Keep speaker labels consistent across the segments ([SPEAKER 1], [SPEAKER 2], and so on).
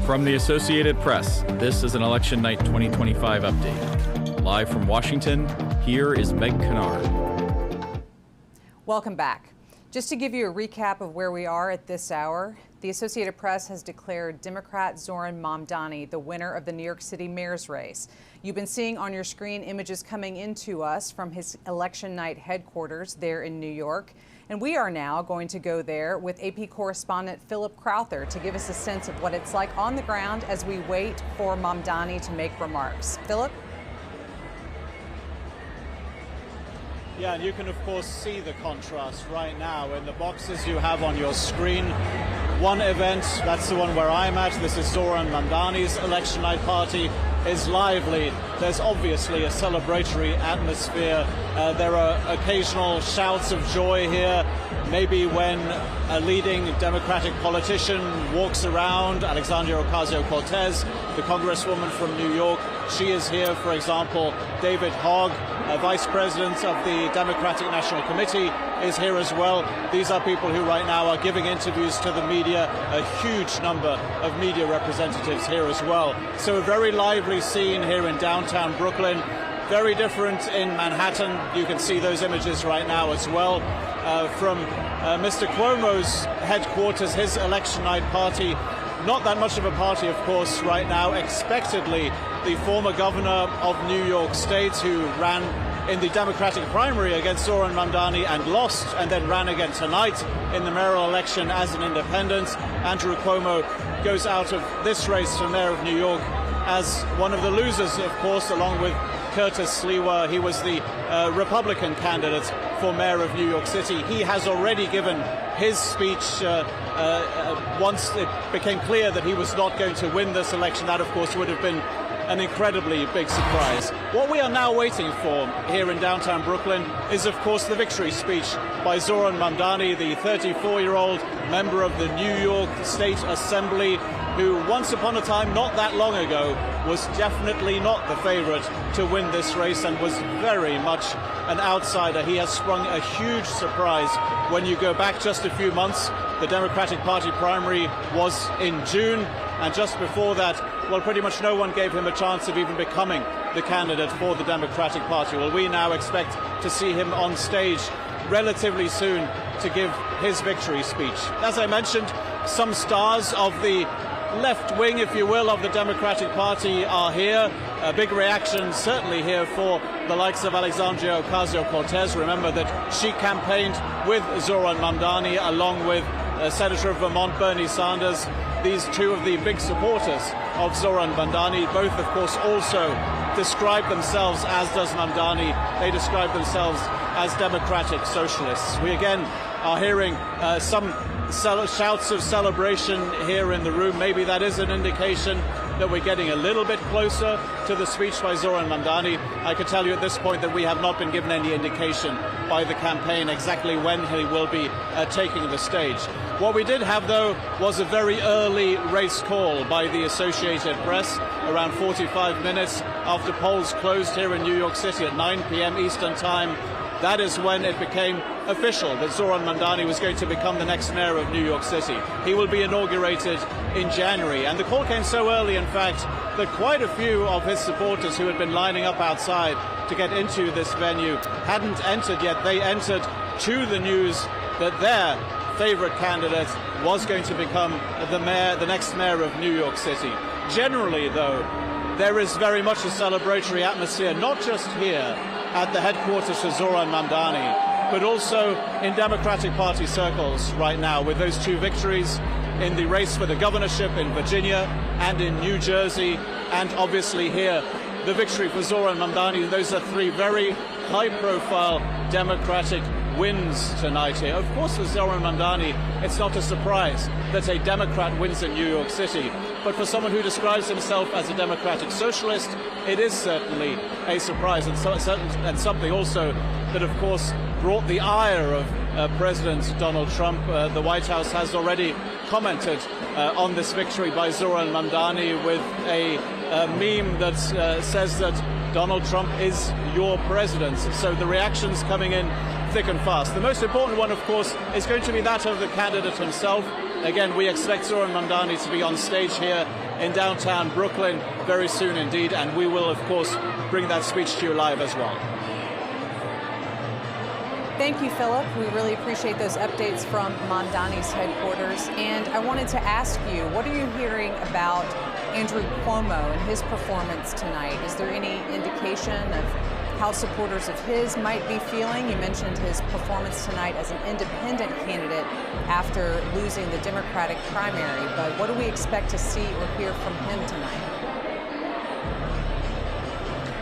[SPEAKER 1] From the Associated Press, this is an Election Night 2025 update. Live from Washington, here is Meg Kennard.
[SPEAKER 2] Welcome back. Just to give you a recap of where we are at this hour, the Associated Press has declared Democrat Zoran Mamdani the winner of the New York City mayor's race. You've been seeing on your screen images coming into us from his election night headquarters there in New York. And we are now going to go there with AP correspondent Philip Crowther to give us a sense of what it's like on the ground as we wait for Mamdani to make remarks. Philip?
[SPEAKER 3] Yeah, and you can of course see the contrast right now in the boxes you have on your screen. One event, that's the one where I'm at, this is Zoran Mamdani's election night party, is lively. There's obviously a celebratory atmosphere. There are occasional shouts of joy here. Maybe when a leading Democratic politician walks around, Alexandria Ocasio-Cortez, the congresswoman from New York, she is here, for example. David Hogg, vice president of the Democratic National Committee, is here as well. These are people who right now are giving interviews to the media, a huge number of media representatives here as well. So a very lively scene here in downtown Brooklyn. Very different in Manhattan. You can see those images right now as well. From Mr. Cuomo's headquarters, his election night party. Not that much of a party, of course, right now. Expectedly, the former governor of New York State, who ran in the Democratic primary against Zoran Mamdani and lost, and then ran again tonight in the mayoral election as an independent. Andrew Cuomo goes out of this race for mayor of New York as one of the losers, of course, along with Curtis Sliwa. He was the Republican candidate for mayor of New York City. He has already given his speech once it became clear that he was not going to win this election. That, of course, would have been an incredibly big surprise. What we are now waiting for here in downtown Brooklyn is, of course, the victory speech by Zoran Mamdani, the 34-year-old member of the New York State Assembly, who once upon a time, not that long ago, was definitely not the favorite to win this race and was very much an outsider. He has sprung a huge surprise. When you go back just a few months, the Democratic Party primary was in June, and just before that, well, pretty much no one gave him a chance of even becoming the candidate for the Democratic Party. Well, we now expect to see him on stage relatively soon to give his victory speech. As I mentioned, some stars of the left wing, if you will, of the Democratic Party are here. A big reaction certainly here for the likes of Alexandria Ocasio-Cortez. Remember that she campaigned with Zoran Mamdani along with Senator of Vermont Bernie Sanders. These two of the big supporters of Zoran Mamdani, both of course also describe themselves, as does Mamdani, they describe themselves as democratic socialists. We again are hearing some shouts of celebration here in the room. Maybe that is an indication that we're getting a little bit closer to the speech by Zoran Mamdani. I can tell you at this point that we have not been given any indication by the campaign exactly when he will be taking the stage. What we did have, though, was a very early race call by the Associated Press, around 45 minutes after polls closed here in New York City at 9 p.m. Eastern Time. That is when it became official that Zoran Mamdani was going to become the next mayor of New York City. He will be inaugurated in January. And the call came so early, in fact, that quite a few of his supporters who had been lining up outside to get into this venue hadn't entered yet. They entered to the news that their favorite candidate was going to become the next mayor of New York City. Generally, though, there is very much a celebratory atmosphere, not just here at the headquarters for Zoran Mamdani, but also in Democratic Party circles right now, with those two victories in the race for the governorship in Virginia and in New Jersey, and obviously here, the victory for Zoran Mamdani. Those are three very high-profile Democratic wins tonight here. Of course, for Zoran Mamdani, it's not a surprise that a Democrat wins in New York City. But for someone who describes himself as a democratic socialist, it is certainly a surprise, and something also that, of course, brought the ire of President Donald Trump. The White House has already commented on this victory by Zoran Mamdani with a meme that says that Donald Trump is your president. So the reactions coming in thick and fast. The most important one, of course, is going to be that of the candidate himself. Again, we expect Zoran Mandani to be on stage here in downtown Brooklyn very soon indeed, and we will, of course, bring that speech to you live as well.
[SPEAKER 2] Thank you, Philip. We really appreciate those updates from Mamdani's headquarters. And I wanted to ask you, what are you hearing about Andrew Cuomo and his performance tonight? Is there any indication of how supporters of his might be feeling? You mentioned his performance tonight as an independent candidate after losing the Democratic primary, but what do we expect to see or hear from him tonight?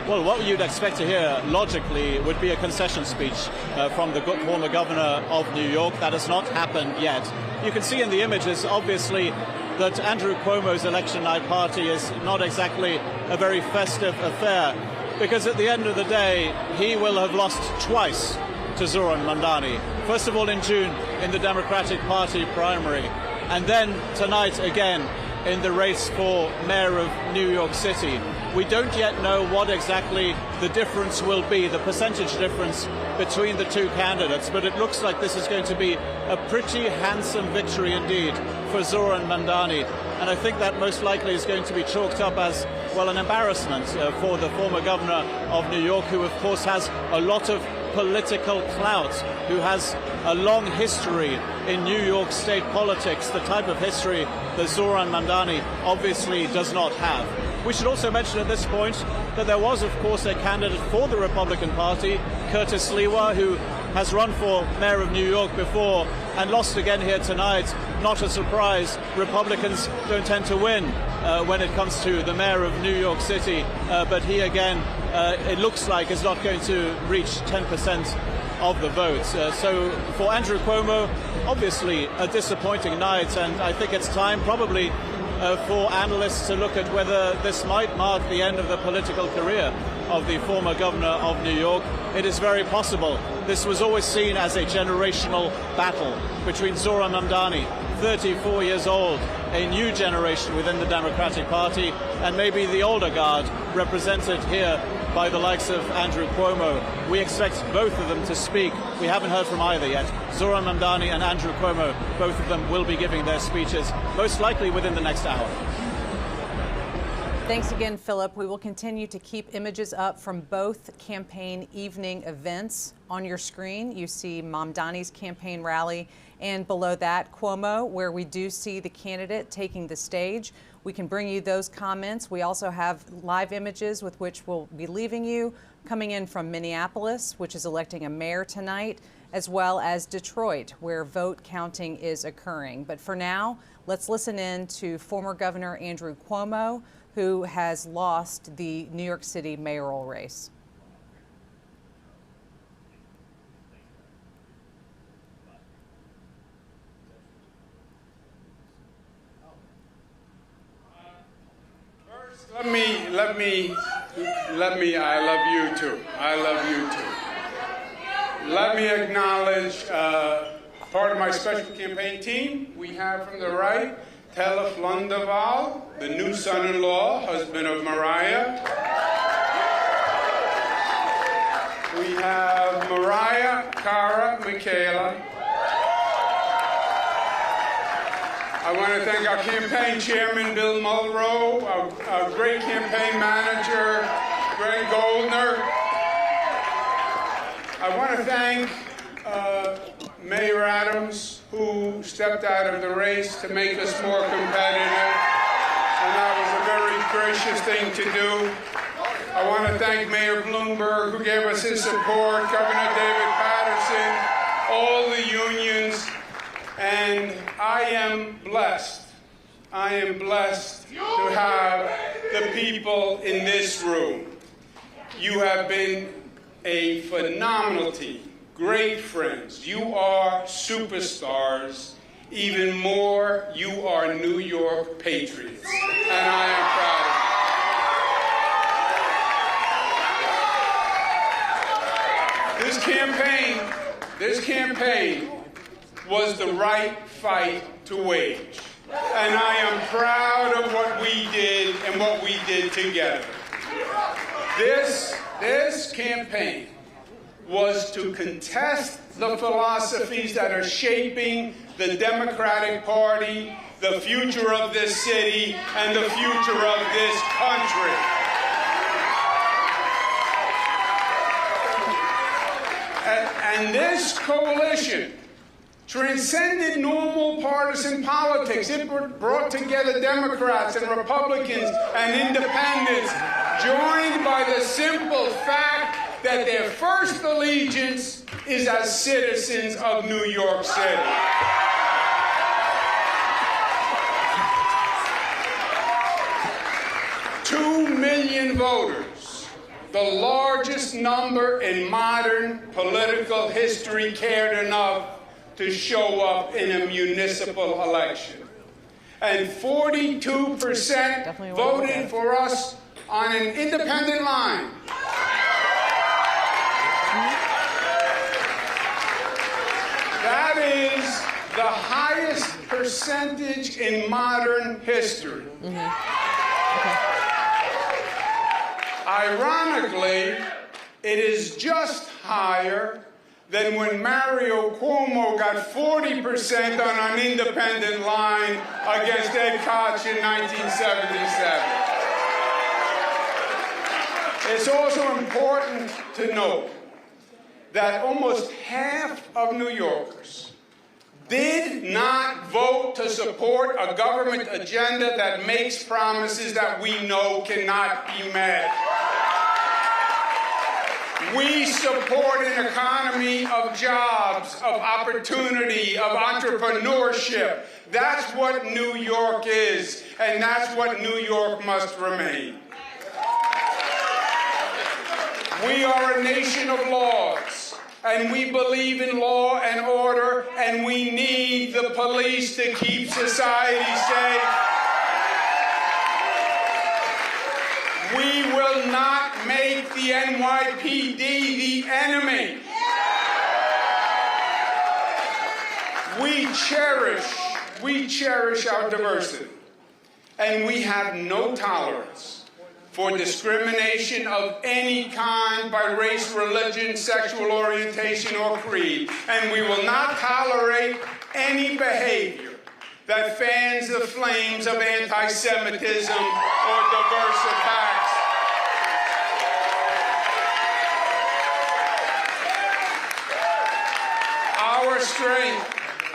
[SPEAKER 3] Well, what you'd expect to hear, logically, would be a concession speech from the former governor of New York. That has not happened yet. You can see in the images, obviously, that Andrew Cuomo's election night party is not exactly a very festive affair, because at the end of the day, he will have lost twice to Zoran Mandani. First of all in June in the Democratic Party primary, and then tonight again in the race for mayor of New York City. We don't yet know what exactly the difference will be, the percentage difference between the two candidates, but it looks like this is going to be a pretty handsome victory indeed for Zoran Mandani. And I think that most likely is going to be chalked up as, well, an embarrassment for the former governor of New York, who of course has a lot of political clout, who has a long history in New York state politics, the type of history that Zoran Mandani obviously does not have. We should also mention at this point that there was, of course, a candidate for the Republican Party, Curtis Sliwa, who has run for mayor of New York before and lost again here tonight. Not a surprise. Republicans don't tend to win when it comes to the mayor of New York City, but he again, it looks like, is not going to reach 10% of the vote. So for Andrew Cuomo, obviously a disappointing night, and I think it's time probably for analysts to look at whether this might mark the end of the political career of the former governor of New York. It is very possible. This was always seen as a generational battle between Zoran Mamdani, 34 years old, a new generation within the Democratic Party, and maybe the older guard represented here by the likes of Andrew Cuomo. We expect both of them to speak. We haven't heard from either yet. Zoran Mamdani and Andrew Cuomo, both of them will be giving their speeches, most likely within the next hour.
[SPEAKER 2] Thanks again, Philip. We will continue to keep images up from both campaign evening events. On your screen, you see Mamdani's campaign rally, and below that, Cuomo, where we do see the candidate taking the stage. We can bring you those comments. We also have live images with which we'll be leaving you, coming in from Minneapolis, which is electing a mayor tonight, as well as Detroit, where vote counting is occurring. But for now, let's listen in to former Governor Andrew Cuomo, who has lost the New York City mayoral race.
[SPEAKER 4] Let me, I love you too. I love you too. Let me acknowledge part of my special campaign team. We have from the right, Telef Lundaval, the new son-in-law, husband of Mariah. We have Mariah, Cara, Michaela. I want to thank our campaign chairman, Bill Mulrow, our great campaign manager, Greg Goldner. I want to thank Mayor Adams, who stepped out of the race to make us more competitive, and that was a very gracious thing to do. I want to thank Mayor Bloomberg, who gave us his support, Governor David Patterson, all the unions, and I am blessed. I am blessed to have the people in this room. You have been a phenomenal team, great friends. You are superstars. Even more, you are New York patriots, and I am proud of you. This campaign was the right fight to wage. And I am proud of what we did and what we did together. This campaign was to contest the philosophies that are shaping the Democratic Party, the future of this city, and the future of this country. And this coalition transcended normal partisan politics. It brought together Democrats and Republicans and independents, joined by the simple fact that their first allegiance is as citizens of New York City. Two million voters, the largest number in modern political history, cared enough to show up in a municipal election. And 42% voted for us on an independent line. That is the highest percentage in modern history. Ironically, it is just higher than when Mario Cuomo got 40% on an independent line against Ed Koch in 1977. It's also important to note that almost half of New Yorkers did not vote to support a government agenda that makes promises that we know cannot be met. We support an economy of jobs, of opportunity, of entrepreneurship. That's what New York is, and that's what New York must remain. We are a nation of laws, and we believe in law and order, and we need the police to keep society safe. We will not make the NYPD the enemy. We cherish our diversity, and we have no tolerance for discrimination of any kind by race, religion, sexual orientation, or creed. And we will not tolerate any behavior that fans the flames of anti-Semitism or diverse attacks.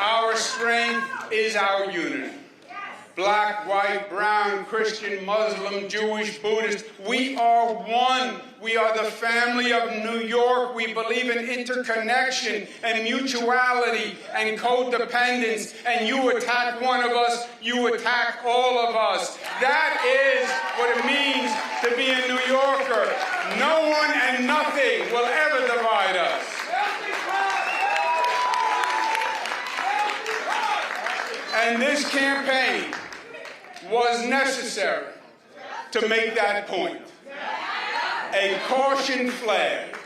[SPEAKER 4] Our strength is our unity. Black, white, brown, Christian, Muslim, Jewish, Buddhist, we are one. We are the family of New York. We believe in interconnection and mutuality and codependence. And you attack one of us, you attack all of us. That is what it means to be a New Yorker. No one and nothing will ever divide us. And this campaign was necessary to make that point. A caution flag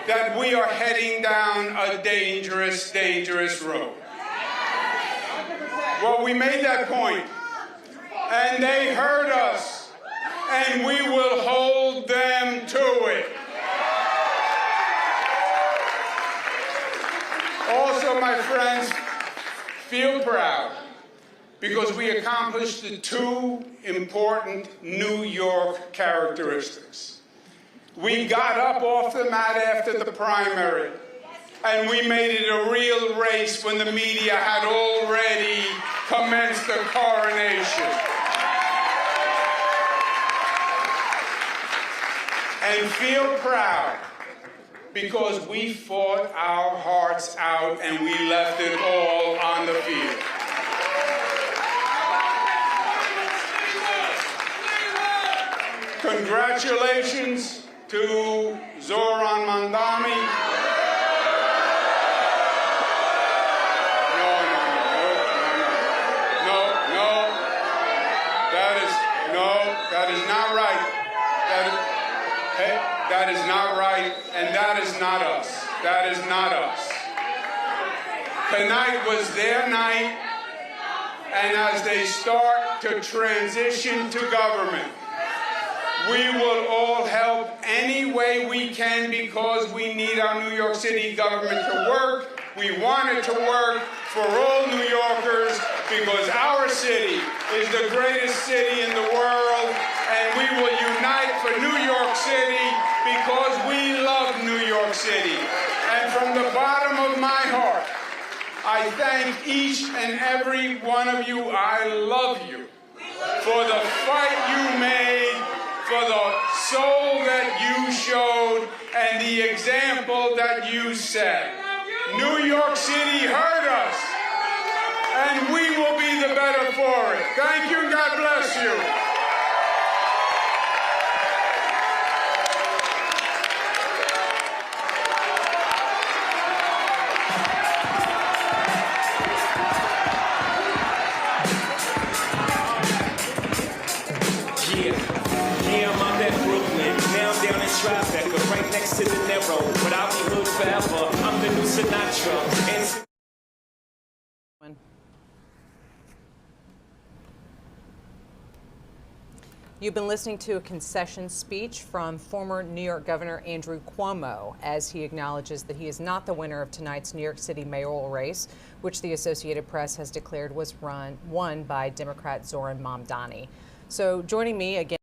[SPEAKER 4] that we are heading down a dangerous, dangerous road. Well, we made that point, and they heard us, and we will hold them to it. Also, my friends, feel proud, because we accomplished the two important New York characteristics. We got up off the mat after the primary, and we made it a real race when the media had already commenced the coronation. And feel proud, because we fought our hearts out and we left it all on the field. Congratulations to Zoran Mandani. That is not right. That is not right, and that is not us. That is not us. Tonight was their night, and as they start to transition to government, We will all help any way we can because we need our New York City government to work. We want it to work for all New Yorkers because our city is the greatest city in the world, and we will unite for New York City because we love New York City. And from the bottom of my heart, I thank each and every one of you. I love you for the fight you made, for the soul that you showed, and the example that you set. New York City heard us, and we will be the better for it. Thank you, God bless you.
[SPEAKER 5] Tribeca, right next to the narrow, but I'll be hood forever. I'm the new Sinatra.
[SPEAKER 2] You've been listening to a concession speech from former New York Governor Andrew Cuomo as he acknowledges that he is not the winner of tonight's New York City mayoral race, which the Associated Press has declared was won by Democrat Zoran Mamdani. So joining me again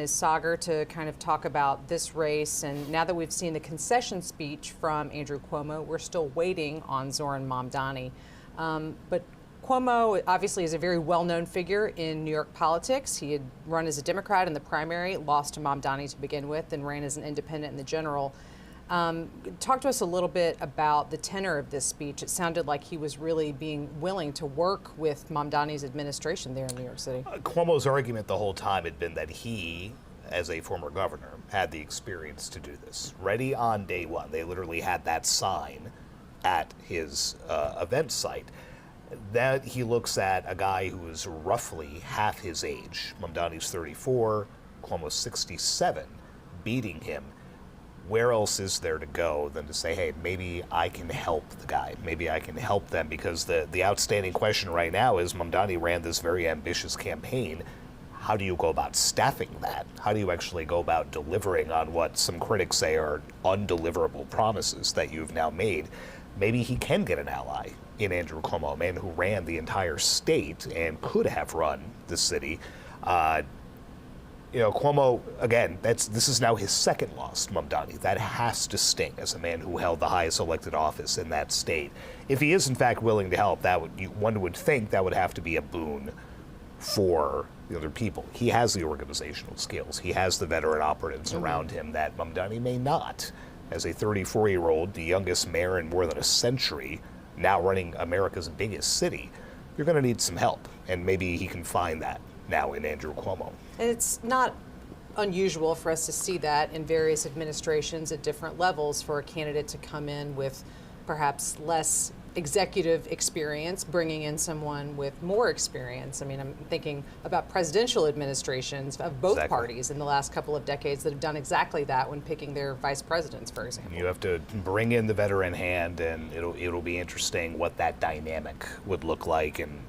[SPEAKER 2] is Sagar to kind of talk about this race. And now that we've seen the concession speech from Andrew Cuomo, we're still waiting on Zoran Mamdani. But Cuomo obviously is a very well-known figure in New York politics. He had run as a Democrat in the primary, lost to Mamdani to begin with, and ran as an independent in the general. Talk to us a little bit about the tenor of this speech. It sounded like he was really being willing to work with Mamdani's administration there in New York City.
[SPEAKER 6] Cuomo's argument the whole time had been that he, as a former governor, had the experience to do this. Ready on day one. They literally had that sign at his event site. That he looks at a guy who is roughly half his age. Mamdani's 34, Cuomo's 67, beating him. Where else is there to go than to say, hey, maybe I can help the guy. Maybe I can help them, because the outstanding question right now is Mamdani ran this very ambitious campaign. How do you go about staffing that? How do you actually go about delivering on what some critics say are undeliverable promises that you've now made? Maybe he can get an ally in Andrew Cuomo, a man who ran the entire state and could have run the city. Cuomo, again, this is now his second loss to Mamdani. That has to sting as a man who held the highest elected office in that state. If he is, in fact, willing to help, one would think that would have to be a boon for the other people. He has the organizational skills. He has the veteran operatives around him that Mamdani may not. As a 34-year-old, the youngest mayor in more than a century, now running America's biggest city, you're going to need some help. And maybe he can find that now in Andrew Cuomo.
[SPEAKER 2] And it's not unusual for us to see that in various administrations at different levels for a candidate to come in with perhaps less executive experience, bringing in someone with more experience. I mean, I'm thinking about presidential administrations of both parties in the last couple of decades that have done exactly that when picking their vice presidents, for example. You
[SPEAKER 6] have to bring in the veteran hand, and it'll be interesting what that dynamic would look like and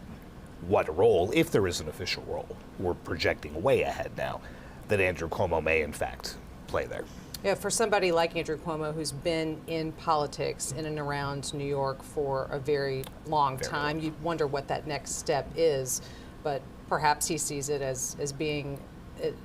[SPEAKER 6] what role, if there is an official role, we're projecting way ahead now, that Andrew Cuomo may in fact play there.
[SPEAKER 2] Yeah, for somebody like Andrew Cuomo, who's been in politics in and around New York for a very long time, you'd wonder what that next step is. But perhaps he sees it as being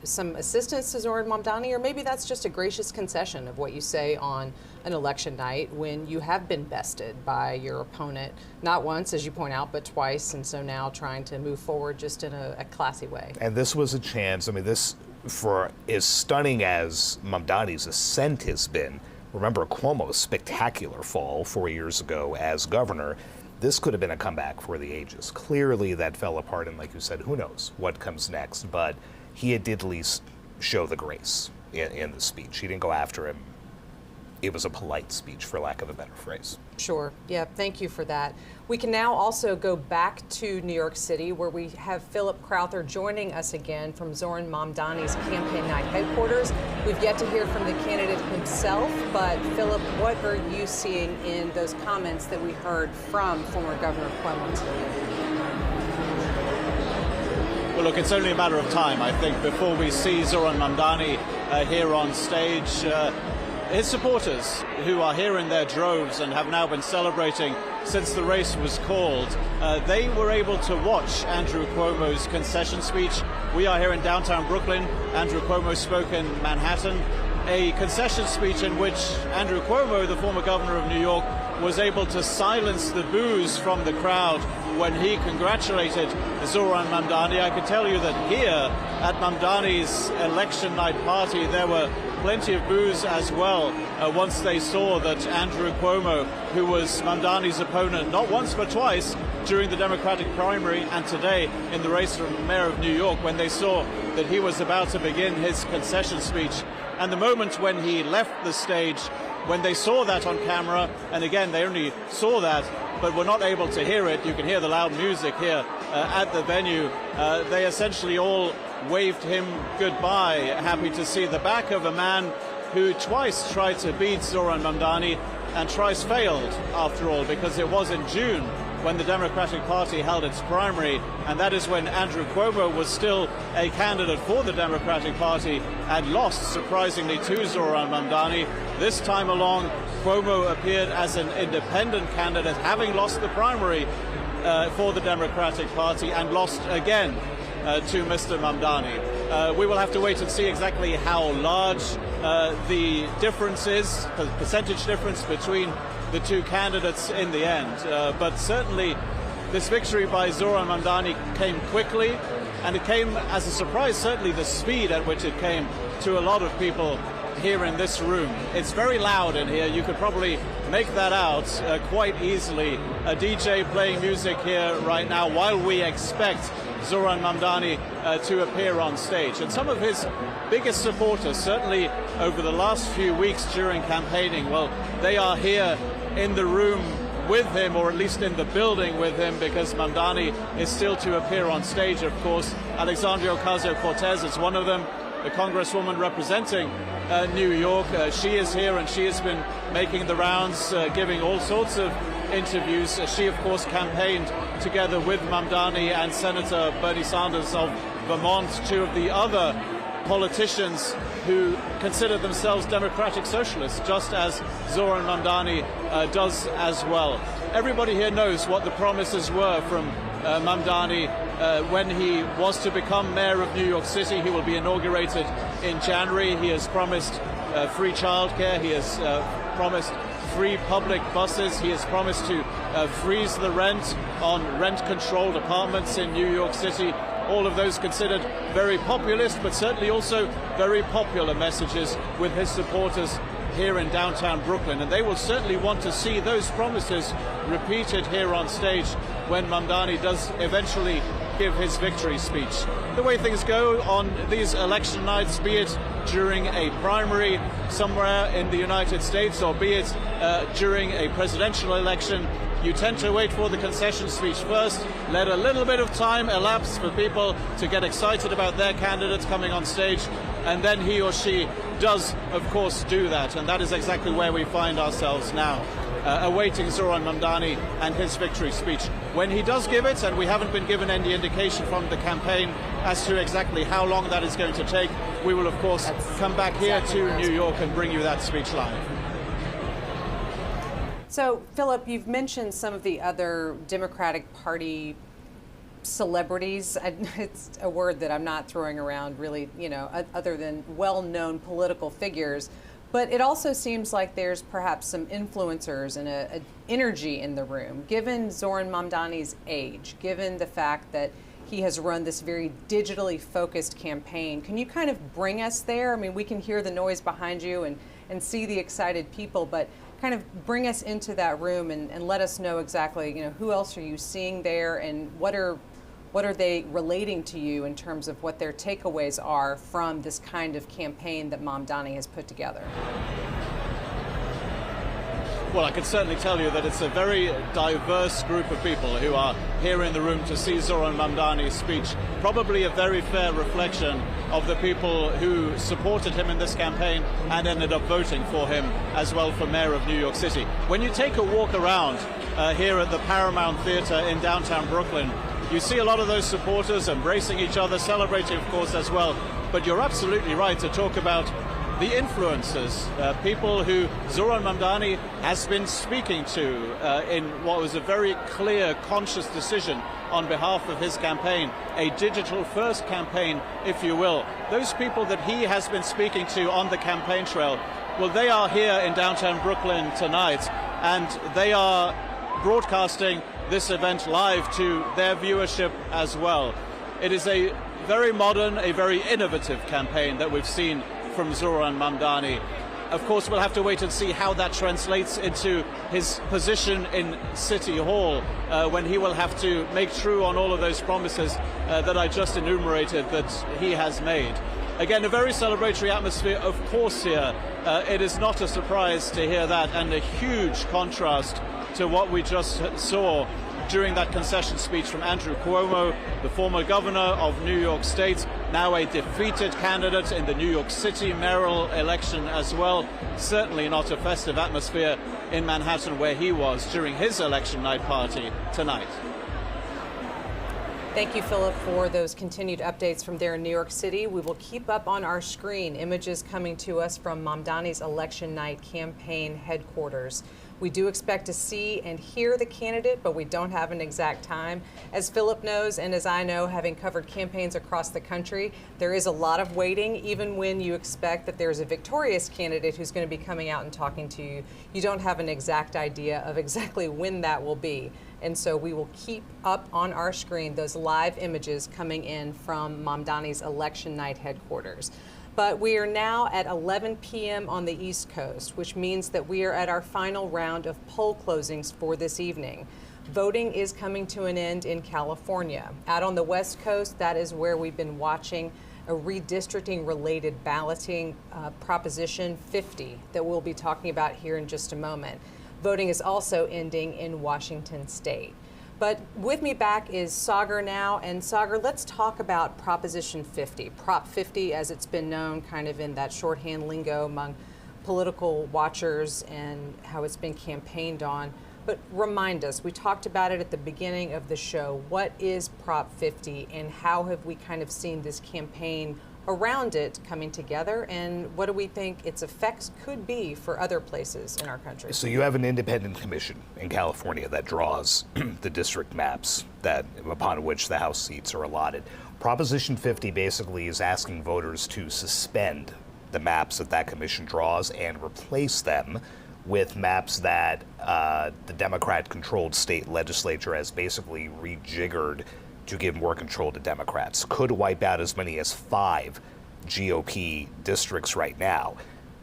[SPEAKER 2] some assistance to Zoran Mamdani, or maybe that's just a gracious concession of what you say on an election night when you have been bested by your opponent, not once, as you point out, but twice, and so now trying to move forward just in a classy way.
[SPEAKER 6] And this was a chance. I mean, this, for as stunning as Mamdani's ascent has been, remember Cuomo's spectacular fall 4 years ago as governor. This could have been a comeback for the ages. Clearly that fell apart, and like you said, who knows what comes next, but he did at least show the grace in the speech. He didn't go after him. It was a polite speech, for lack of a better phrase.
[SPEAKER 2] Sure. Yeah, thank you for that. We can now also go back to New York City, where we have Philip Crowther joining us again from Zoran Mamdani's campaign night headquarters. We've yet to hear from the candidate himself, but Philip, what are you seeing in those comments that we heard from former Governor Cuomo today?
[SPEAKER 3] Well, look, it's only a matter of time, I think, before we see Zoran Mamdani here on stage. His supporters, who are here in their droves and have now been celebrating since the race was called, they were able to watch Andrew Cuomo's concession speech. We are here in downtown Brooklyn. Andrew Cuomo spoke in Manhattan. A concession speech in which Andrew Cuomo, the former governor of New York, was able to silence the boos from the crowd when he congratulated Zoran Mamdani. I can tell you that here at Mamdani's election night party, there were plenty of boos as well once they saw that Andrew Cuomo, who was Mamdani's opponent not once but twice during the Democratic primary and today in the race for mayor of New York, when they saw that he was about to begin his concession speech. And the moment when he left the stage, when they saw that on camera, and again, they only saw that, but were not able to hear it. You can hear the loud music here at the venue. They essentially all waved him goodbye, happy to see the back of a man who twice tried to beat Zoran Mamdani and twice failed, after all, because it was in June when the Democratic Party held its primary, and that is when Andrew Cuomo was still a candidate for the Democratic Party and lost, surprisingly, to Zoran Mamdani. This time along, Cuomo appeared as an independent candidate, having lost the primary for the Democratic Party and lost again to Mr. Mamdani. We will have to wait and see exactly how large the difference is, the percentage difference between the two candidates in the end. But certainly this victory by Zoran Mamdani came quickly, and it came as a surprise, certainly the speed at which it came to a lot of people here in this room. It's very loud in here. You could probably make that out quite easily. A DJ playing music here right now while we expect Zoran Mamdani to appear on stage. And some of his biggest supporters, certainly over the last few weeks during campaigning, well, they are here in the room with him, or at least in the building with him, because Mamdani is still to appear on stage, of course. Alexandria Ocasio-Cortez is one of them, the congresswoman representing New York. She is here, and she has been making the rounds, giving all sorts of interviews. She, of course, campaigned together with Mamdani and Senator Bernie Sanders of Vermont, two of the other politicians who consider themselves democratic socialists, just as Zoran Mamdani does as well. Everybody here knows what the promises were from Mamdani when he was to become mayor of New York City. He will be inaugurated in January. He has promised free childcare. He has promised free public buses. He has promised to freeze the rent on rent-controlled apartments in New York City. All of those considered very populist, but certainly also very popular messages with his supporters here in downtown Brooklyn. And they will certainly want to see those promises repeated here on stage when Mamdani does eventually give his victory speech. The way things go on these election nights, be it during a primary somewhere in the United States or be it during a presidential election, you tend to wait for the concession speech first, let a little bit of time elapse for people to get excited about their candidates coming on stage, and then he or she does, of course, do that. And that is exactly where we find ourselves now, awaiting Zoran Mamdani and his victory speech. When he does give it, and we haven't been given any indication from the campaign as to exactly how long that is going to take, we will, of course, come back here to New York and bring you that speech live.
[SPEAKER 2] So, Philip, you've mentioned some of the other Democratic Party celebrities. It's a word that I'm not throwing around really, other than well-known political figures. But it also seems like there's perhaps some influencers and an energy in the room. Given Zoran Mamdani's age, given the fact that he has run this very digitally focused campaign, can you kind of bring us there? I mean, we can hear the noise behind you and see the excited people, but kind of bring us into that room and let us know exactly, who else are you seeing there, and what are they relating to you in terms of what their takeaways are from this kind of campaign that Mamdani has put together?
[SPEAKER 3] Well, I can certainly tell you that it's a very diverse group of people who are here in the room to see Zoran Mamdani's speech. Probably a very fair reflection of the people who supported him in this campaign and ended up voting for him as well for mayor of New York City. When you take a walk around here at the Paramount Theater in downtown Brooklyn, You see a lot of those supporters embracing each other, celebrating, of course, as well. But you're absolutely right to talk about the influencers, people who Zoran Mamdani has been speaking to in what was a very clear, conscious decision on behalf of his campaign, a digital-first campaign, if you will. Those people that he has been speaking to on the campaign trail, well, they are here in downtown Brooklyn tonight, and they are broadcasting this event live to their viewership as well. It is a very modern, a very innovative campaign that we've seen from Zoran Mamdani. Of course, we'll have to wait and see how that translates into his position in City Hall when he will have to make true on all of those promises that I just enumerated that he has made. Again, a very celebratory atmosphere, of course, here. It is not a surprise to hear that, and a huge contrast to what we just saw during that concession speech from Andrew Cuomo, the former governor of New York State, now a defeated candidate in the New York City mayoral election as well. Certainly not a festive atmosphere in Manhattan where he was during his election night party tonight.
[SPEAKER 2] Thank you, Philip, for those continued updates from there in New York City. We will keep up on our screen images coming to us from Mamdani's election night campaign headquarters. We do expect to see and hear the candidate, but we don't have an exact time. As Philip knows, and as I know, having covered campaigns across the country, there is a lot of waiting. Even when you expect that there's a victorious candidate who's going to be coming out and talking to you, you don't have an exact idea of exactly when that will be. And so we will keep up on our screen those live images coming in from Mamdani's election night headquarters. But we are now at 11 p.m. on the East Coast, which means that we are at our final round of poll closings for this evening. Voting is coming to an end in California. Out on the West Coast, that is where we've been watching a redistricting-related balloting Proposition 50 that we'll be talking about here in just a moment. Voting is also ending in Washington State. But with me back is Sagar now. And Sagar, let's talk about Proposition 50, Prop 50 as it's been known kind of in that shorthand lingo among political watchers and how it's been campaigned on. But remind us, we talked about it at the beginning of the show. What is Prop 50 and how have we kind of seen this campaign around it coming together, and what do we think its effects could be for other places in our country?
[SPEAKER 6] So you have an independent commission in California that draws the district maps that upon which the House seats are allotted. Proposition 50 basically is asking voters to suspend the maps that that commission draws and replace them with maps that the Democrat-controlled state legislature has basically rejiggered to give more control to Democrats. Could wipe out as many as 5 GOP districts right now.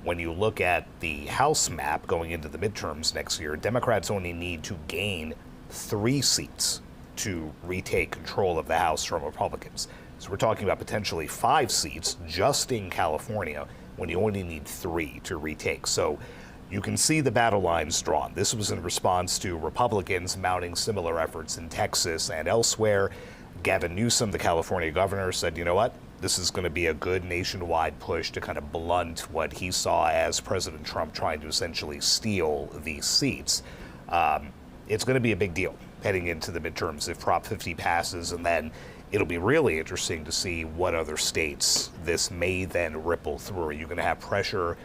[SPEAKER 6] When you look at the House map going into the midterms next year, Democrats only need to gain 3 seats to retake control of the House from Republicans. So we're talking about potentially 5 seats just in California when you only need 3 to retake. So you can see the battle lines drawn. This was in response to Republicans mounting similar efforts in Texas and elsewhere. Gavin Newsom, the California governor, said, you know what, this is going to be a good nationwide push to kind of blunt what he saw as President Trump trying to essentially steal these seats. It's going to be a big deal heading into the midterms if Prop 50 passes, and then it'll be really interesting to see what other states this may then ripple through. Are you going to have pressure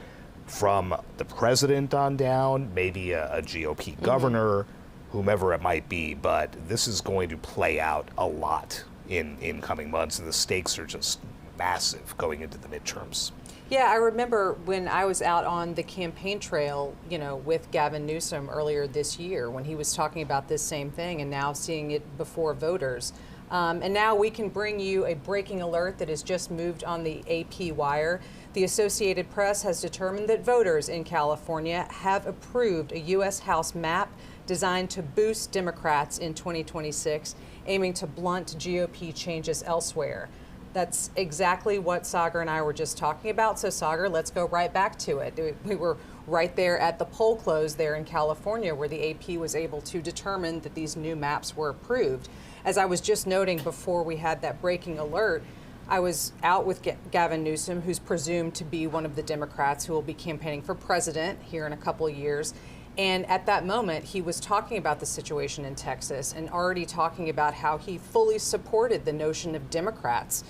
[SPEAKER 6] from the president on down, maybe a GOP governor, whomever it might be, but this is going to play out a lot in coming months, and the stakes are just massive going into the midterms.
[SPEAKER 2] Yeah, I remember when I was out on the campaign trail, you know, with Gavin Newsom earlier this year when he was talking about this same thing and now seeing it before voters. And now we can bring you a breaking alert that has just moved on the AP wire. The Associated Press has determined that voters in California have approved a U.S. House map designed to boost Democrats in 2026, aiming to blunt GOP changes elsewhere. That's exactly what Sagar and I were just talking about. So Sagar, let's go right back to it. We were right there at the poll close there in California where the AP was able to determine that these new maps were approved. As I was just noting before we had that breaking alert, I was out with Gavin Newsom, who's presumed to be one of the Democrats who will be campaigning for president here in a couple of years. And at that moment, he was talking about the situation in Texas and already talking about how he fully supported the notion of Democrats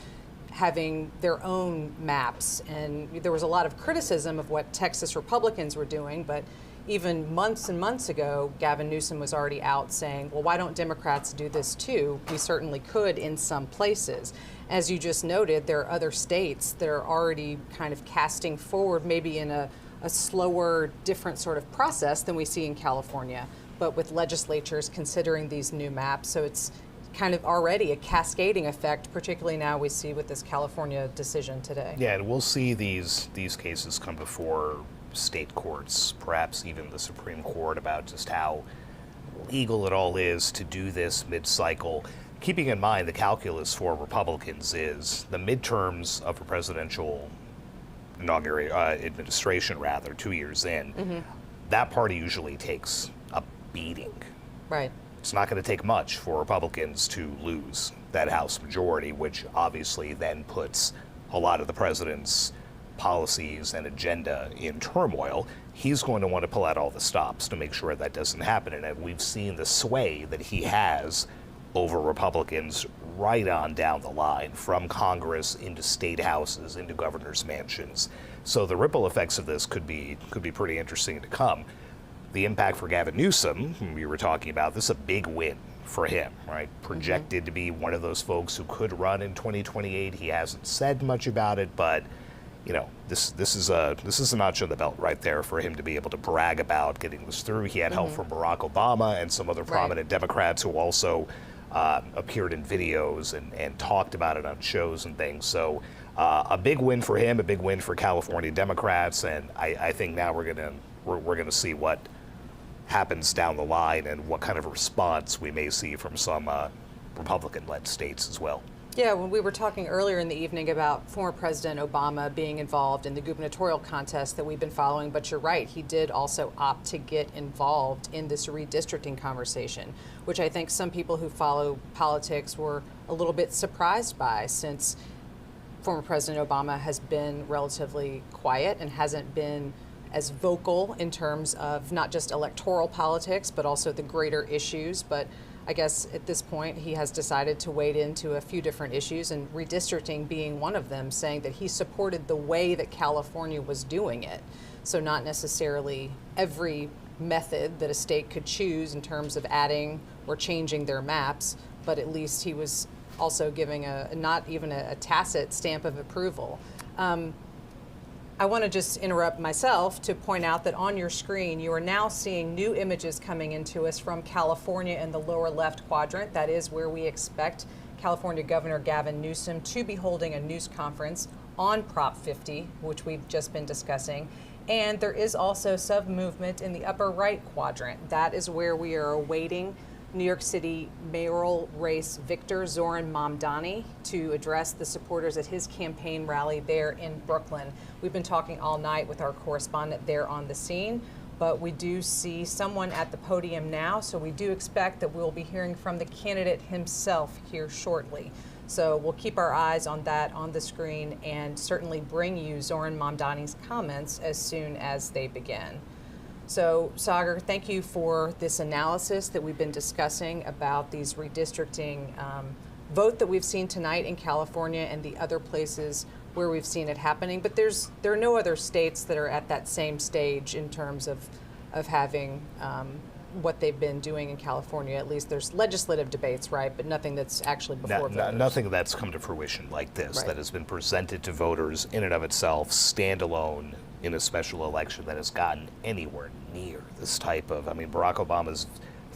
[SPEAKER 2] having their own maps. And there was a lot of criticism of what Texas Republicans were doing, but even months and months ago, Gavin Newsom was already out saying, well, why don't Democrats do this too? We certainly could in some places. As you just noted, there are other states that are already kind of casting forward, maybe in a slower, different sort of process than we see in California, but with legislatures considering these new maps. So it's kind of already a cascading effect, particularly now we see with this California decision today.
[SPEAKER 6] Yeah, and we'll see these cases come before state courts, perhaps even the Supreme Court, about just how legal it all is to do this mid-cycle. Keeping in mind the calculus for Republicans is the midterms of a presidential administration, 2 years in, that party usually takes a beating.
[SPEAKER 2] Right.
[SPEAKER 6] It's not going to take much for Republicans to lose that House majority, which obviously then puts a lot of the president's policies and agenda in turmoil. He's going to want to pull out all the stops to make sure that doesn't happen. And we've seen the sway that he has over Republicans right on down the line, from Congress into state houses, into governor's mansions. So the ripple effects of this could be pretty interesting to come. The impact for Gavin Newsom, whom we were talking about, this is a big win for him, right? Projected to be one of those folks who could run in 2028. He hasn't said much about it, but you know, this is a notch on the belt right there for him to be able to brag about getting this through. He had help from Barack Obama and some other prominent Democrats who also appeared in videos and talked about it on shows and things. So a big win for him, a big win for California Democrats, and I think now we're gonna see what happens down the line and what kind of response we may see from some Republican-led states as well.
[SPEAKER 2] Yeah, when we were talking earlier in the evening about former President Obama being involved in the gubernatorial contest that we've been following, but you're right, he did also opt to get involved in this redistricting conversation, which I think some people who follow politics were a little bit surprised by, since former President Obama has been relatively quiet and hasn't been as vocal in terms of not just electoral politics, but also the greater issues. But I guess at this point, he has decided to wade into a few different issues, and redistricting being one of them, saying that he supported the way that California was doing it. So not necessarily every method that a state could choose in terms of adding or changing their maps, but at least he was also giving not even a tacit stamp of approval. I want to just interrupt myself to point out that on your screen, you are now seeing new images coming into us from California in the lower left quadrant. That is where we expect California Governor Gavin Newsom to be holding a news conference on Prop 50, which we've just been discussing. And there is also some movement in the upper right quadrant. That is where we are awaiting New York City mayoral race victor Zoran Mamdani to address the supporters at his campaign rally there in Brooklyn. We've been talking all night with our correspondent there on the scene, but we do see someone at the podium now, so we do expect that we'll be hearing from the candidate himself here shortly. So we'll keep our eyes on that on the screen and certainly bring you Zoran Mamdani's comments as soon as they begin. So, Sagar, thank you for this analysis that we've been discussing about these redistricting vote that we've seen tonight in California and the other places where we've seen it happening. But there are no other states that are at that same stage in terms of having what they've been doing in California. At least there's legislative debates, right? But nothing that's actually before voters.
[SPEAKER 6] Nothing that's come to fruition like this,
[SPEAKER 2] right,
[SPEAKER 6] that has been presented to voters in and of itself, standalone in a special election, that has gotten anywhere near this type of, I mean, Barack Obama's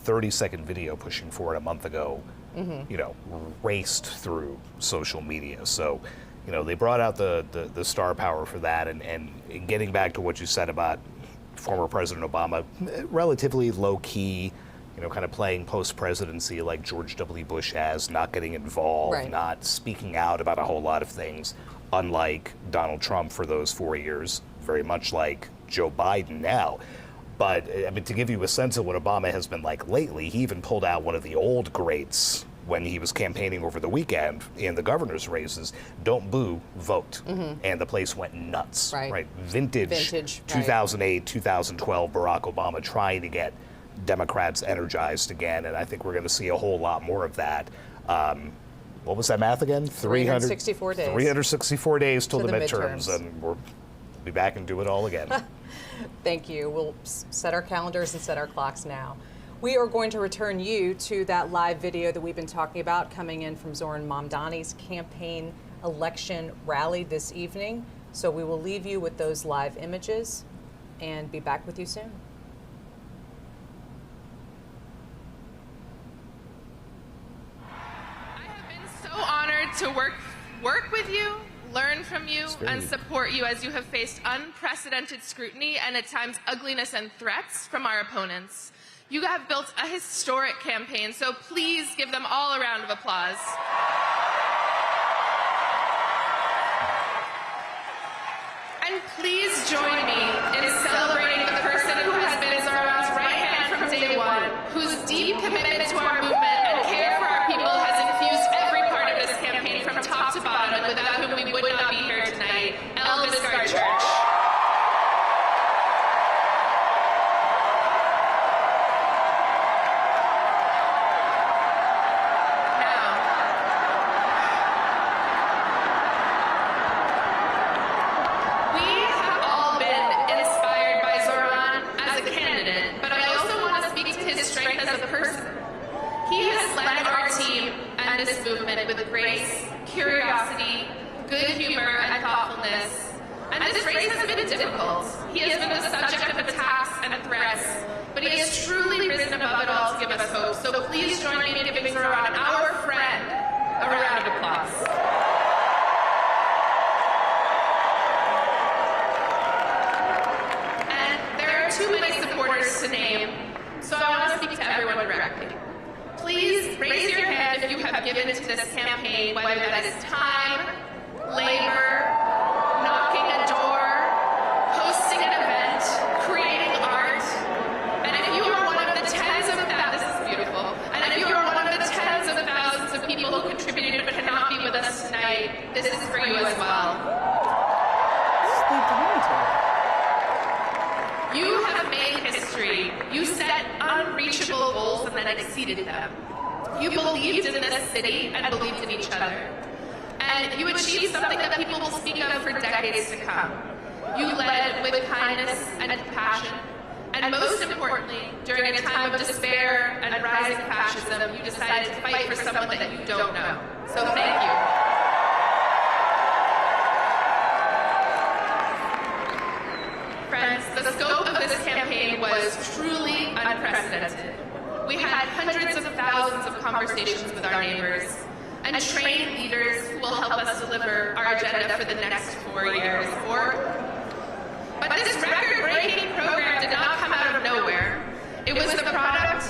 [SPEAKER 6] 30-second video pushing for it a month ago, you know, raced through social media. So, you know, they brought out the star power for that, and getting back to what you said about former President Obama, relatively low-key, you know, kind of playing post-presidency like George W. Bush has, not getting involved,
[SPEAKER 2] right,
[SPEAKER 6] not speaking out about a whole lot of things, unlike Donald Trump for those 4 years, very much like Joe Biden now. But, I mean, to give you a sense of what Obama has been like lately, he even pulled out one of the old greats when he was campaigning over the weekend in the governor's races, don't boo, vote. And the place went nuts.
[SPEAKER 2] Right.
[SPEAKER 6] Vintage 2008, 2012 Barack Obama trying to get Democrats energized again, and I think we're going to see a whole lot more of that. What was that math again?
[SPEAKER 2] 364 days.
[SPEAKER 6] 364 days till
[SPEAKER 2] to
[SPEAKER 6] the midterms,
[SPEAKER 2] midterms.
[SPEAKER 6] and we'll be back and do it all again.
[SPEAKER 2] Thank you. We'll set our calendars and set our clocks now. We are going to return you to that live video that we've been talking about coming in from Zoran Mamdani's campaign election rally this evening. So we will leave you with those live images and be back with you soon.
[SPEAKER 7] I have been so honored to work with you, learn from you, and support you as you have faced unprecedented scrutiny and at times ugliness and threats from our opponents. You have built a historic campaign, so please give them all a round of applause. And please join me in celebrating the person who has been Zoran's right hand from day one, whose deep commitment to our movement and care for our people has infused every part of this campaign from top to bottom, and without whom we would not be here tonight, Elvis Church. This movement with grace, curiosity, good humor, and thoughtfulness. And this race has been difficult. He has been the subject of attacks and threats, but he has truly risen above it all to give us hope. So please join me in giving Zoran, our friend, a round of applause. And there are too many supporters to name, so I want to speak to everyone directly. Please raise your hand if you have given to this campaign, whether that is time, labor, knocking a door, hosting an event, creating art. And if you are one of the tens of thousands, this is beautiful, and if you are one of the tens of thousands of people who contributed but cannot be with us tonight, this is for you as well. You have made history. You set unreachable goals and then exceeded them. You believed in this city and believed in each other. And you achieved something that people will speak of for decades to come. You led with kindness and compassion. And most importantly, during a time of despair and rising fascism, you decided to fight for someone that you don't know. So thank you. Friends, the scope of this campaign was truly unprecedented. We had hundreds of thousands of conversations with our neighbors and trained leaders who will help us deliver our agenda for the next 4 years. But this record-breaking program did not come out of nowhere. It was the product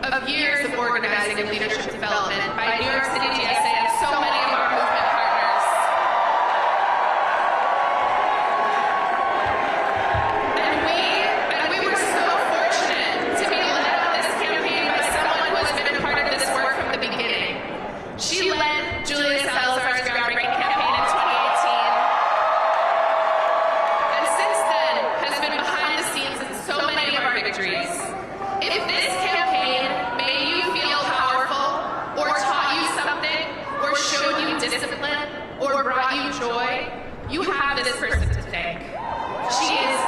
[SPEAKER 7] of years of organizing and leadership development by New York City GSA and so many of our movement partners. And we were so fortunate to be led on this campaign by someone who has been a part of this work from the beginning. She led Julia Salazar's groundbreaking campaign in 2018. And since then has been behind the scenes in so many of our victories. If this campaign made you feel powerful, or taught you something, or showed you discipline, or brought you joy, you have this person to thank. She is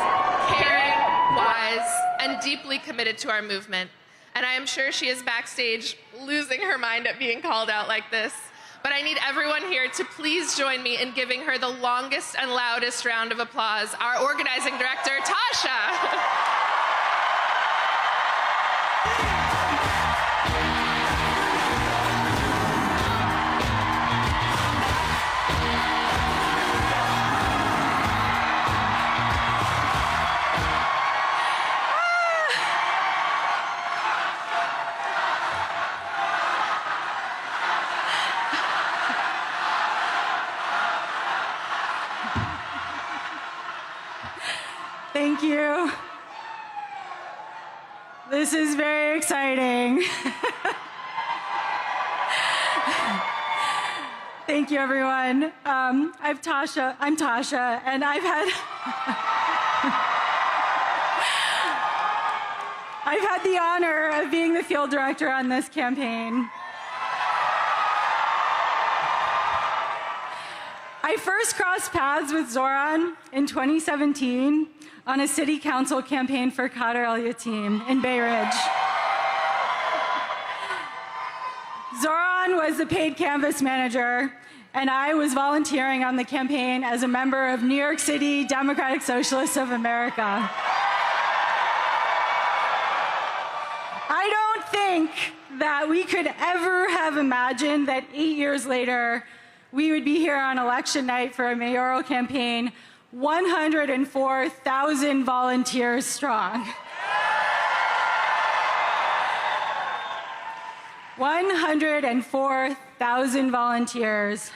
[SPEAKER 7] caring, wise, and deeply committed to our movement. And I am sure she is backstage losing her mind at being called out like this. But I need everyone here to please join me in giving her the longest and loudest round of applause, our organizing director, Tasha.
[SPEAKER 8] Thank you. This is very exciting. Thank you, everyone. I'm Tasha, and I've had the honor of being the field director on this campaign. I first crossed paths with Zoran in 2017 on a city council campaign for Kader El Yatim in Bay Ridge. Zoran was the paid canvas manager, and I was volunteering on the campaign as a member of New York City Democratic Socialists of America. I don't think that we could ever have imagined that 8 years later, we would be here on election night for a mayoral campaign, 104,000 volunteers strong. 104,000 volunteers.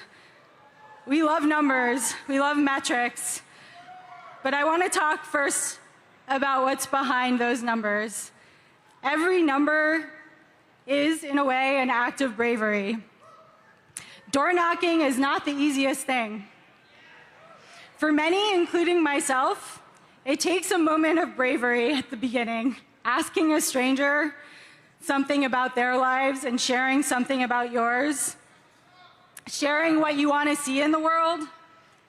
[SPEAKER 8] We love numbers, we love metrics, but I want to talk first about what's behind those numbers. Every number is, in a way, an act of bravery. Door knocking is not the easiest thing. For many, including myself, it takes a moment of bravery at the beginning, asking a stranger something about their lives and sharing something about yours. Sharing what you want to see in the world,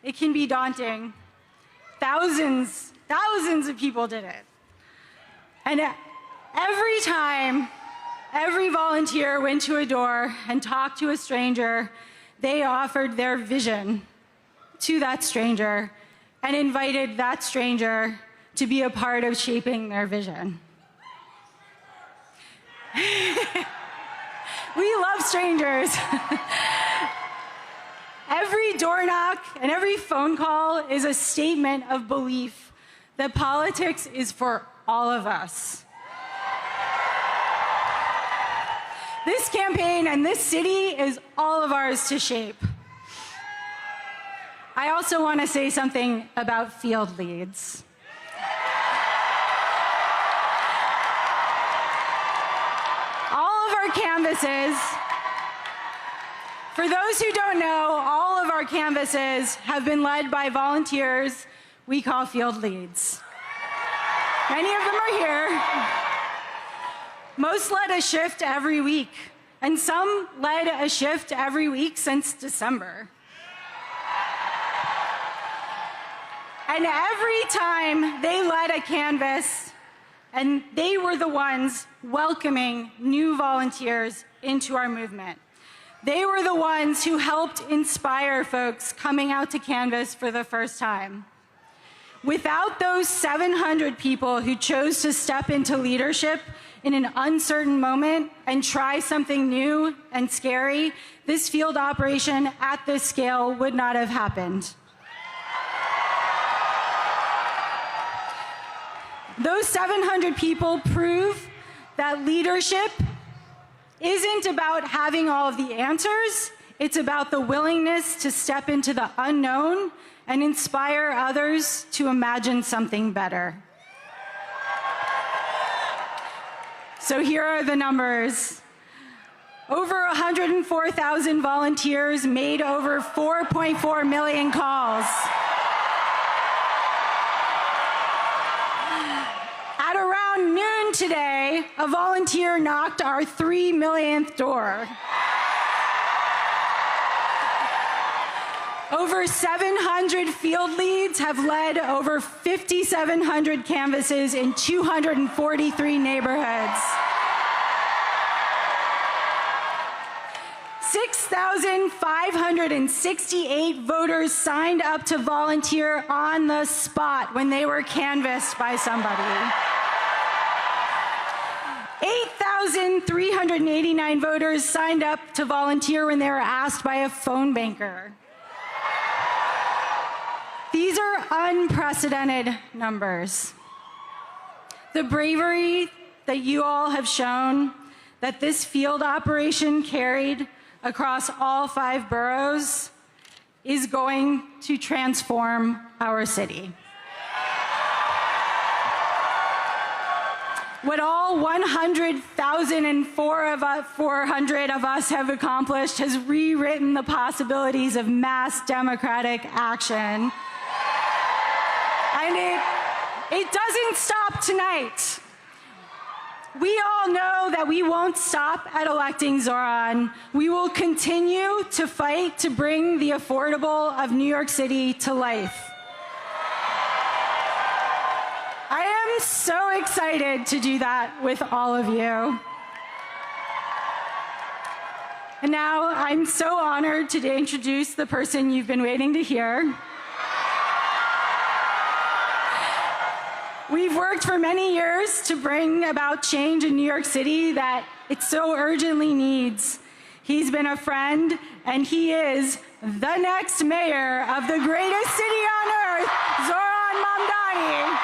[SPEAKER 8] it can be daunting. Thousands of people did it. And every time, every volunteer went to a door and talked to a stranger, they offered their vision to that stranger and invited that stranger to be a part of shaping their vision. We love strangers. Every door knock and every phone call is a statement of belief that politics is for all of us. This campaign and this city is all of ours to shape. I also want to say something about field leads. All of our canvases, for those who don't know, all of our canvases have been led by volunteers we call field leads. Many of them are here. Most led a shift every week, and some led a shift every week since December. And every time they led a canvas, and they were the ones welcoming new volunteers into our movement. They were the ones who helped inspire folks coming out to canvas for the first time. Without those 700 people who chose to step into leadership in an uncertain moment and try something new and scary, this field operation at this scale would not have happened. Those 700 people prove that leadership isn't about having all of the answers, it's about the willingness to step into the unknown and inspire others to imagine something better. So here are the numbers. Over 104,000 volunteers made over 4.4 million calls. At around noon today, a volunteer knocked our 3 millionth door. Over 700 field leads have led over 5,700 canvases in 243 neighborhoods. 6,568 voters signed up to volunteer on the spot when they were canvassed by somebody. 8,389 voters signed up to volunteer when they were asked by a phone banker. These are unprecedented numbers. The bravery that you all have shown, that this field operation carried across all 5 boroughs, is going to transform our city. What all 100,400 of us have accomplished has rewritten the possibilities of mass democratic action. And it doesn't stop tonight. We all know that we won't stop at electing Zoran. We will continue to fight to bring the affordable of New York City to life. I am so excited to do that with all of you. And now I'm so honored to introduce the person you've been waiting to hear. We've worked for many years to bring about change in New York City that it so urgently needs. He's been a friend, and he is the next mayor of the greatest city on earth, Zoran Mamdani.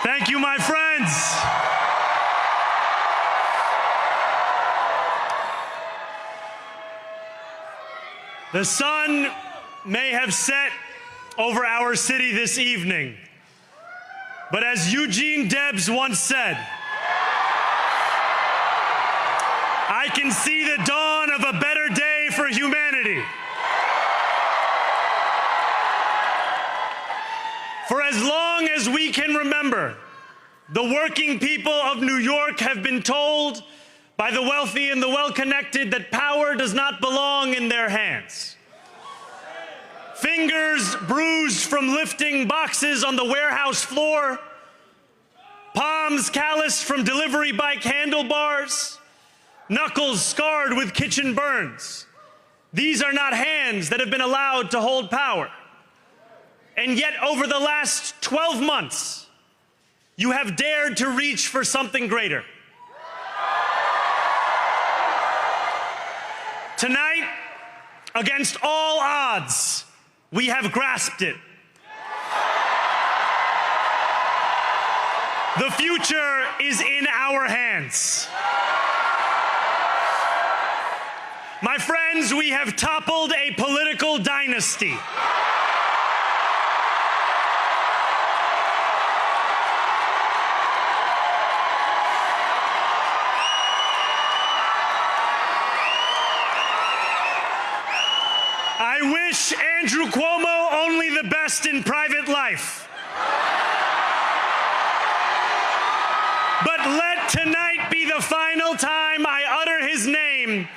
[SPEAKER 9] Thank you, my friends. The sun may have set over our city this evening, but as Eugene Debs once said, I can see the dawn of a better day for humanity. For as long as we can remember, the working people of New York have been told by the wealthy and the well-connected that power does not belong in their hands. Fingers bruised from lifting boxes on the warehouse floor, palms calloused from delivery bike handlebars, knuckles scarred with kitchen burns. These are not hands that have been allowed to hold power. And yet, over the last 12 months, you have dared to reach for something greater. Tonight, against all odds, we have grasped it. The future is in our hands. My friends, we have toppled a political dynasty. I wish Andrew Cuomo only the best in private life. But let tonight be the final time I utter his name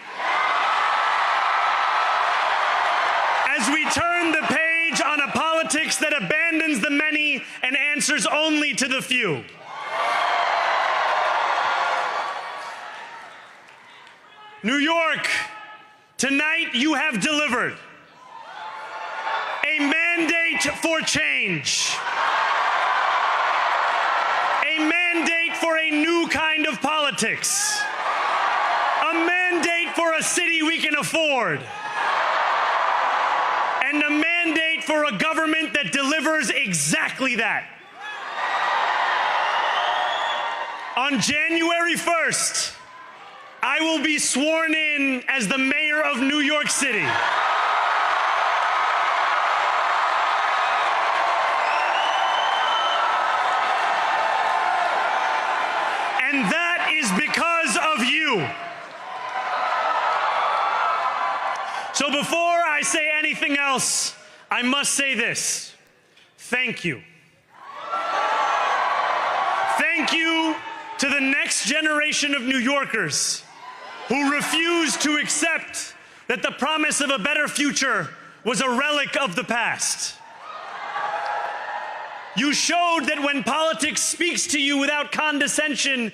[SPEAKER 9] as we turn the page on a politics that abandons the many and answers only to the few. New York, tonight you have delivered a mandate for change, a mandate for a new kind of politics, a mandate for a city we can afford, and a mandate for a government that delivers exactly that. On January 1st, I will be sworn in as the mayor of New York City. And that is because of you. So before I say anything else, I must say this. Thank you. Thank you to the next generation of New Yorkers who refuse to accept that the promise of a better future was a relic of the past. You showed that when politics speaks to you without condescension